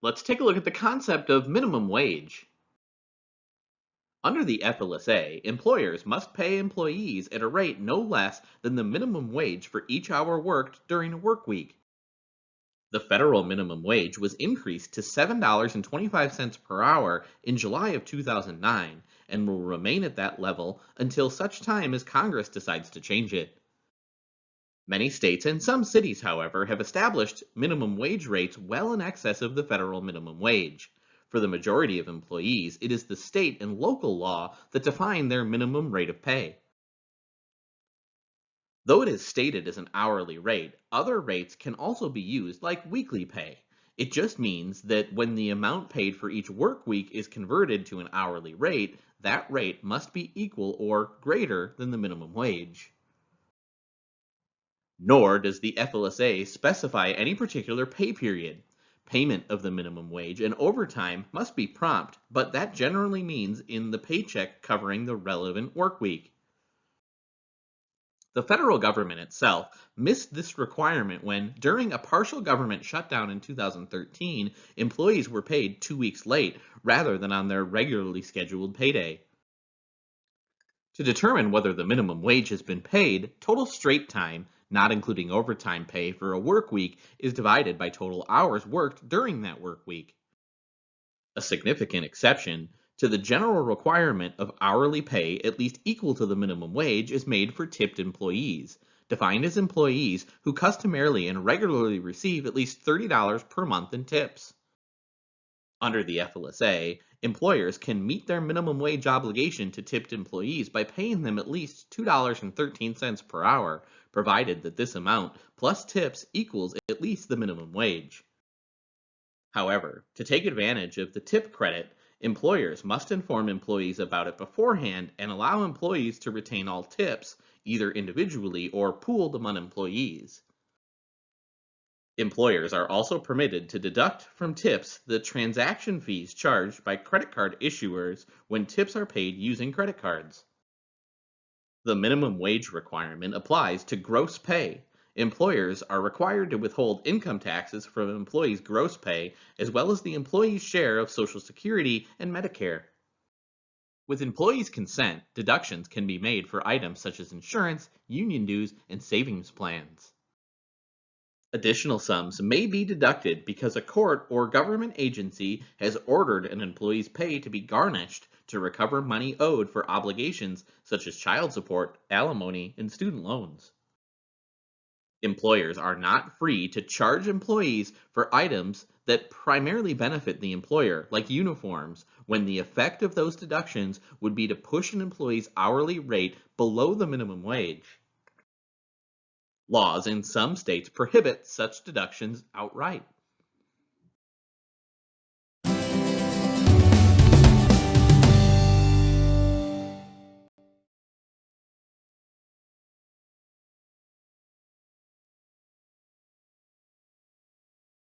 Let's take a look at the concept of minimum wage. Under the FLSA, employers must pay employees at a rate no less than the minimum wage for each hour worked during a work week. The federal minimum wage was increased to $7.25 per hour in July of 2009 and will remain at that level until such time as Congress decides to change it. Many states and some cities, however, have established minimum wage rates well in excess of the federal minimum wage. For the majority of employees, it is the state and local law that define their minimum rate of pay. Though it is stated as an hourly rate, other rates can also be used like weekly pay. It just means that when the amount paid for each work week is converted to an hourly rate, that rate must be equal or greater than the minimum wage. Nor does the FLSA specify any particular pay period. Payment of the minimum wage and overtime must be prompt, but that generally means in the paycheck covering the relevant work week. The federal government itself missed this requirement when, during a partial government shutdown in 2013, employees were paid 2 weeks late rather than on their regularly scheduled payday. To determine whether the minimum wage has been paid, total straight time, not including overtime pay for a work week, is divided by total hours worked during that work week. A significant exception to the general requirement of hourly pay at least equal to the minimum wage is made for tipped employees, defined as employees who customarily and regularly receive at least $30 per month in tips. Under the FLSA, employers can meet their minimum wage obligation to tipped employees by paying them at least $2.13 per hour, provided that this amount plus tips equals at least the minimum wage. However, to take advantage of the tip credit, employers must inform employees about it beforehand and allow employees to retain all tips, either individually or pooled among employees. Employers are also permitted to deduct from tips the transaction fees charged by credit card issuers when tips are paid using credit cards. The minimum wage requirement applies to gross pay. Employers are required to withhold income taxes from employees' gross pay, as well as the employee's share of Social Security and Medicare. With employees' consent, deductions can be made for items such as insurance, union dues, and savings plans. Additional sums may be deducted because a court or government agency has ordered an employee's pay to be garnished to recover money owed for obligations such as child support, alimony, and student loans. Employers are not free to charge employees for items that primarily benefit the employer, like uniforms, when the effect of those deductions would be to push an employee's hourly rate below the minimum wage. Laws in some states prohibit such deductions outright.